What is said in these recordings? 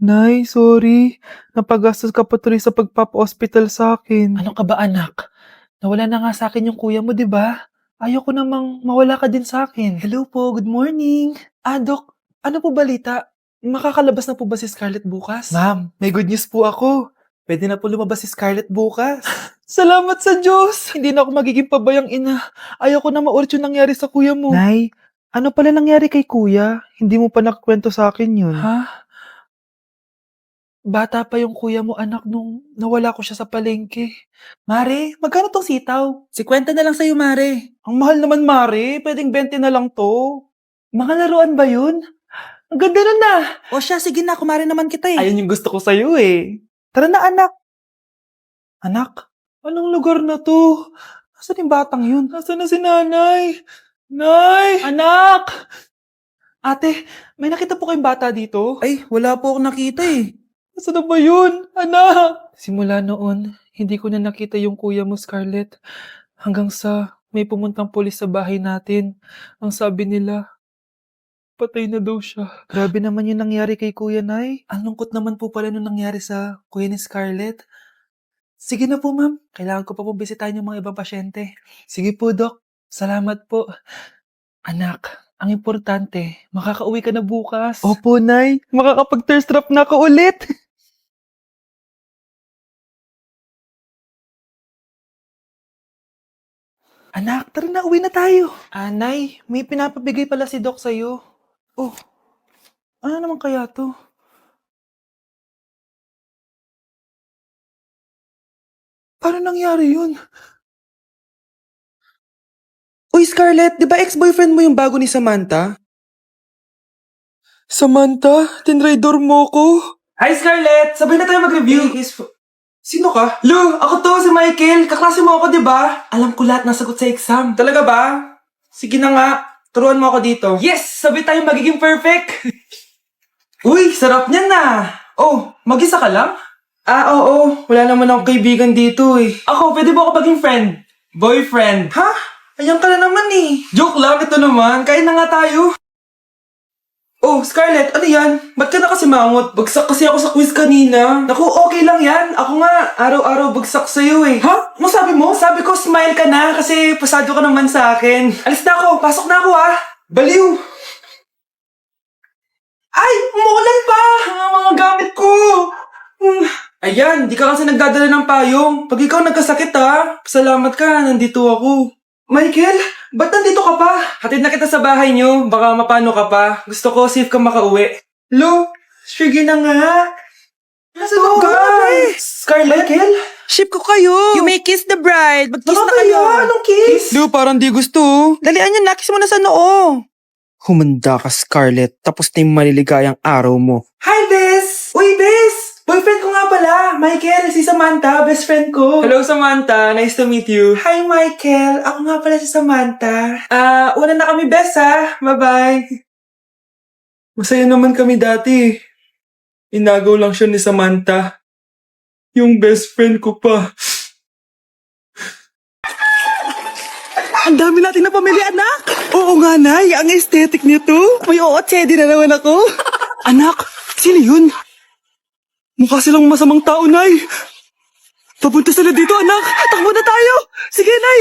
Nay, sorry. Napagastos ka pa tuloy sa pagpapa-hospital sa akin. Ano ka ba, anak? Nawala na nga sa akin yung kuya mo, di ba? Ayoko namang mawala ka din sa akin. Hello po, good morning. Dok, ano po balita? Makakalabas na po ba si Scarlett bukas? Ma'am, may good news po ako. Pwede na po lumabas si Scarlett bukas. Salamat sa Diyos! Hindi na ako magiging pabayang ina. Ayoko na maulit yung nangyari sa kuya mo. Nay, ano pala nangyari kay kuya? Hindi mo pa nakakwento sa akin yun. Ha? Bata pa yung kuya mo, anak, nung nawala ko siya sa palengke. Mare, magkano tong sitaw? 50 na lang sa'yo, Mare. Ang mahal naman, Mare. Pwedeng 20 na lang to. Mga laruan ba yun? Ang ganda nun na. O siya, sige na, kumare naman kita eh. Ayun yung gusto ko sa'yo eh. Tara na, anak. Anak, anong lugar na to? Nasaan yung batang yun? Nasaan na si nanay? Nay! Anak! Ate, may nakita po kayong bata dito? Ay, wala po akong nakita eh. Nasaan na ba yun? Anak! Simula noon, hindi ko na nakita yung kuya mo, Scarlett. Hanggang sa may pumuntang pulis sa bahay natin. Ang sabi nila, patay na daw siya. Grabe naman yung nangyari kay Kuya Nay. Ang lungkot naman po pala nung nangyari sa kuya ni Scarlett. Sige na po, ma'am. Kailangan ko pa po bisitahin yung mga ibang pasyente. Sige po, Dok. Salamat po. Anak, ang importante, makakauwi ka na bukas. Opo, Nay. Makakapag-thirst trap na ako ulit. Anak, tara na, uwi na tayo. Nay, may pinapabigay pala si Doc sa'yo. Oh, ano naman kaya to? Paano nangyari yun? Uy, Scarlett, di ba ex-boyfriend mo yung bago ni Samantha? Samantha, tinraidor mo ko. Hi, Scarlett! Sabay na tayo mag-review. Sino ka? Lu, ako to, si Michael. Kaklase mo ako, di ba? Alam ko lahat ng sagot sa exam. Talaga ba? Sige na nga, turuan mo ako dito. Yes! Sabay tayo magiging perfect! Uy, sarap niyan na! Oh, mag-isa ka lang? Oo. Wala naman akong kaibigan dito eh. Ako, pwede ba ako maging friend? Boyfriend. Ha? Ayan ka na naman eh. Joke lang, ito naman. Kain na nga tayo. Oh, Scarlett, ano yan? Ba't ka na kasi mangot? Bagsak kasi ako sa quiz kanina. Naku, okay lang yan. Ako nga, araw-araw bagsak sa'yo eh. Ha? Ano sabi mo? Sabi ko, smile ka na kasi pasado ka naman sa akin. Alis na ako. Pasok na ako ah. Baliw. Ay, umuulan pa! Ang mga gamit ko! Ayan, di ka kasi nagdadala ng payong. Pag ikaw nagkasakit ha, salamat ka, nandito ako. Michael, ba't nandito ka pa? Hatid na kita sa bahay niyo, baka mapano ka pa. Gusto ko safe ka makauwi. Lo, sige na nga. Nasaan ka? Scarlett? Michael? Ship ko kayo. You may kiss the bride. Mag-kiss na kayo. Anong kiss? Lo, parang di gusto. Dalian nyo, nakis mo na sa noo. Humanda ka, Scarlett. Tapos na yung maliligayang araw mo. Hi, Bes! Uy, Bes! Boyfriend ko nga pala, Michael, si Samantha, best friend ko. Hello, Samantha. Nice to meet you. Hi, Michael. Ako nga pala si Samantha. Una na kami, Bes, ha? Bye-bye. Masaya naman kami dati. Inagaw lang siya ni Samantha. Yung best friend ko pa. Ang dami natin na pamilya, anak! Oo nga, Nay. Ang aesthetic nito. May ootsedi na naman ako. Anak, sino yun? Mukha silang masamang tao, Nay. Papunta sila dito, anak. Takbo na tayo. Sige, Nay.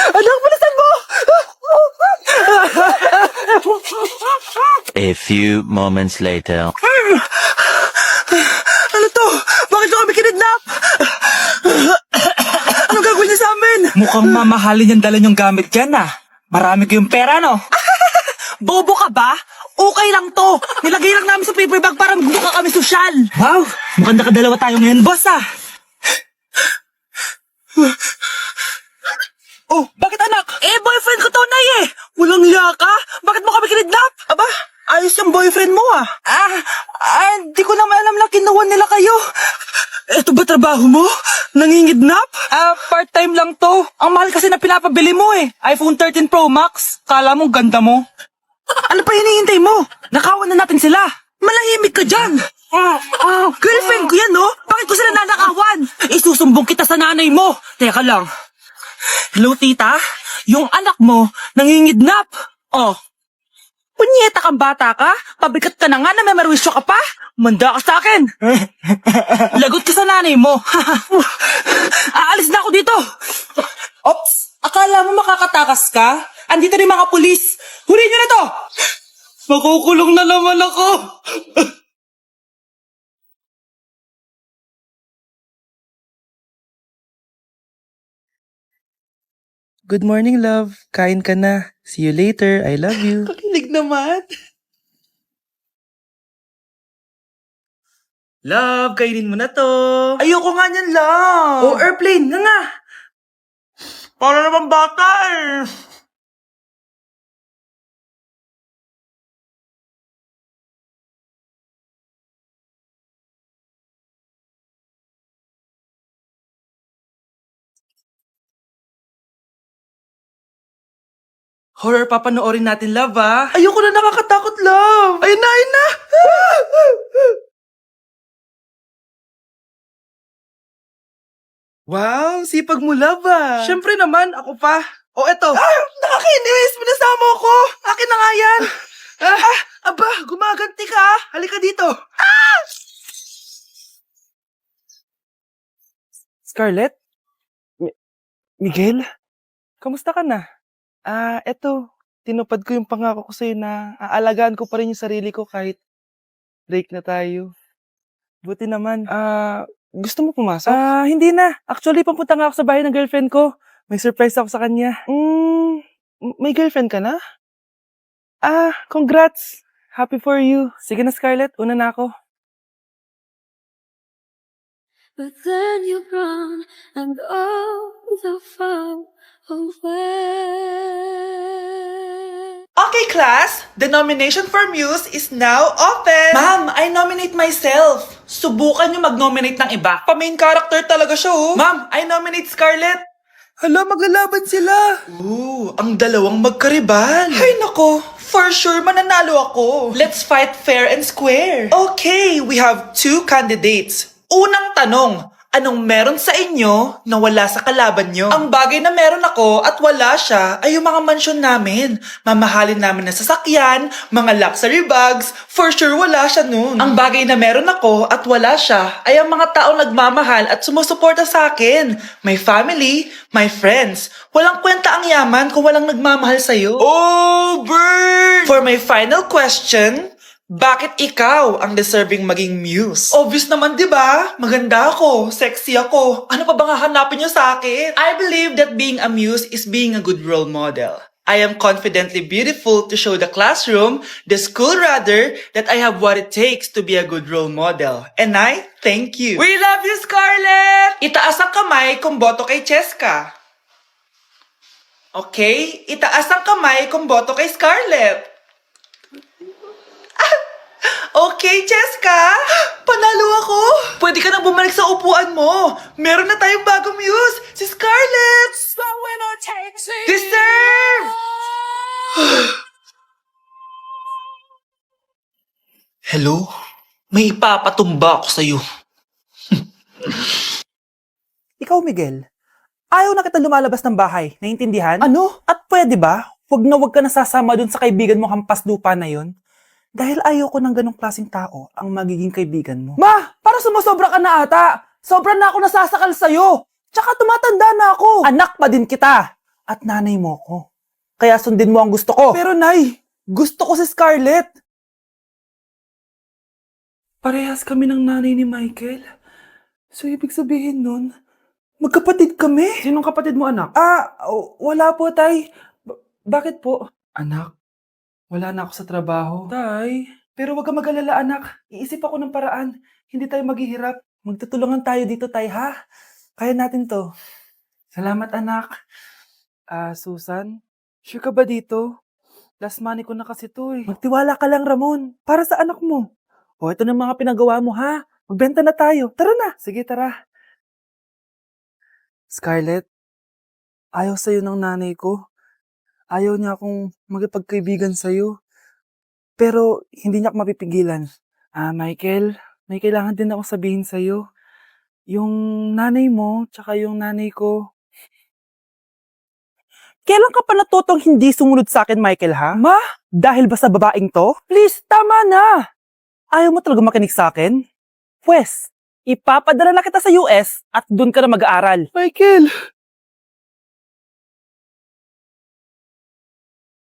Anak, bilisan mo! A few moments later. Ano to? Bakit ko kami kinidnap? Ano gagawin niya sa amin? Mukhang mamahalin yung dala niyong gamit dyan ah. Marami kayong pera, no? Bobo ka ba? Okay lang to. Nilagay lang namin sa paper bag para magbuka kami sosyal. Wow, mukhang nakadalawa tayo ngayon, boss ah. Oh, bakit anak? Boyfriend ko to, Nay eh. Walang hiya ka? Bakit mo kami kinidnap? Aba, ayos yung boyfriend mo ah. Di ko naman alam na kinuha nila kayo. Ito ba trabaho mo? Nangingidnap? Part-time lang to. Ang mahal kasi na pinapabili mo eh. iPhone 13 Pro Max. Kala mo ganda mo. Ano pa hinihintay mo? Nakawan na natin sila. Malahimik ka dyan. Girlfriend ko yan, no? Bakit ko sila nanakawan? Isusumbong kita sa nanay mo. Teka lang. Hello, tita? Yung anak mo, nangingidnap. Oh, Punyeta kang bata ka? Pabigat ka na nga na may marwisyo ka pa? Manda ka sa akin! Lagot ka sa nanay mo! Aalis na ako dito! Ops! Akala mo makakatakas ka? Andito rin mga pulis! Huli niyo na to! Makukulong na naman ako! Good morning, love. Kain ka na. See you later. I love you. Kakilig naman. Love, kainin mo na to. Ayoko nga niyan, love. Oh, airplane. Nga. Para naman bata eh. Horror papanoorin natin, love, ah. Ayoko na, nakakatakot, love. Ayun na, ayun na. Wow, sipag mo, love, ah. Siyempre naman, ako pa. O, eto. Ah, nakakainis. Minasama ako. Akin na nga yan. Aba, gumaganti ka. Halika dito. Scarlett? Miguel? Kamusta ka na? Eto. Tinupad ko yung pangako ko sa'yo na aalagaan ko pa rin yung sarili ko kahit break na tayo. Buti naman. Gusto mo pumasok? Hindi na. Actually, papunta nga ako sa bahay ng girlfriend ko. May surprise ako sa kanya. May girlfriend ka na? Congrats. Happy for you. Sige na, Scarlett. Una na ako. But then you run and go so far away. Okay, class. The nomination for Muse is now open. Ma'am, I nominate myself. Subukan niyo mag-nominate ng iba. Pa-main character talaga siya, oh. Ma'am, I nominate Scarlett. Hala, maglalaban sila. Ooh, ang dalawang magkaribal. Ay, nako. For sure, mananalo ako. Let's fight fair and square. Okay, we have 2 candidates. Unang tanong, anong meron sa inyo na wala sa kalaban nyo? Ang bagay na meron ako at wala siya ay yung mga mansyon namin. Mamahalin namin na sasakyan, mga luxury bags, for sure wala siya nun. Ang bagay na meron ako at wala siya ay ang mga taong nagmamahal at sumusuporta sa akin. My family, my friends. Walang kwenta ang yaman kung walang nagmamahal sa'yo. Oh, burn! For my final question, bakit ikaw ang deserving maging muse? Obvious naman, di ba? Maganda ako, sexy ako. Ano pa bang hahanapin niyo sa akin? I believe that being a muse is being a good role model. I am confidently beautiful to show the classroom, the school rather, that I have what it takes to be a good role model. And I thank you. We love you, Scarlett! Itaas ang kamay kung boto kay Cheska. Okay? Itaas ang kamay kung boto kay Scarlett. Okay, Cheska! Panalo ako! Pwede ka nang bumalik sa upuan mo! Meron na tayong bagong muse! Si Scarlett! Deserve! Hello? May ipapatumba ako sa'yo. Ikaw, Miguel. Ayaw na kita lumalabas ng bahay. Naintindihan? Ano? At pwede ba? Huwag ka nasasama dun sa kaibigan mo hampas lupa na yon. Dahil ayoko ng ganong klaseng tao ang magiging kaibigan mo. Ma! Para sumusobra ka na ata! Sobra na ako nasasakal sa'yo! Tsaka tumatanda na ako! Anak pa din kita! At nanay mo ko. Kaya sundin mo ang gusto ko. Pero Nay, gusto ko si Scarlett! Parehas kami ng nanay ni Michael. So ibig sabihin nun, magkapatid kami? Sinong kapatid mo, anak? Wala po, Tay. Bakit po? Anak, wala na ako sa trabaho. Tay, pero wag ka mag-alala, anak. Iisip ako ng paraan. Hindi tayo maghihirap. Magtutulungan tayo dito, Tay, ha? Kaya natin to. Salamat, anak. Susan, sure ka ba dito? Last money ko na kasi to, eh. Magtiwala ka lang, Ramon. Para sa anak mo. O, ito na mga pinagawa mo, ha? Magbenta na tayo. Tara na. Sige, tara. Scarlett, ayaw sa'yo ng nanay ko. Ayaw niya akong magipagkaibigan sa'yo. Pero hindi niya ako mapipigilan. Michael, may kailangan din akong sabihin sa'yo. Yung nanay mo, tsaka yung nanay ko, Kailan ka pa natutong hindi sumunod sa akin, Michael, ha? Ma? Dahil ba sa babaeng to? Please, tama na! Ayaw mo talaga makinig sa akin? Pwes, ipapadala na kita sa US at doon ka na mag-aaral. Michael,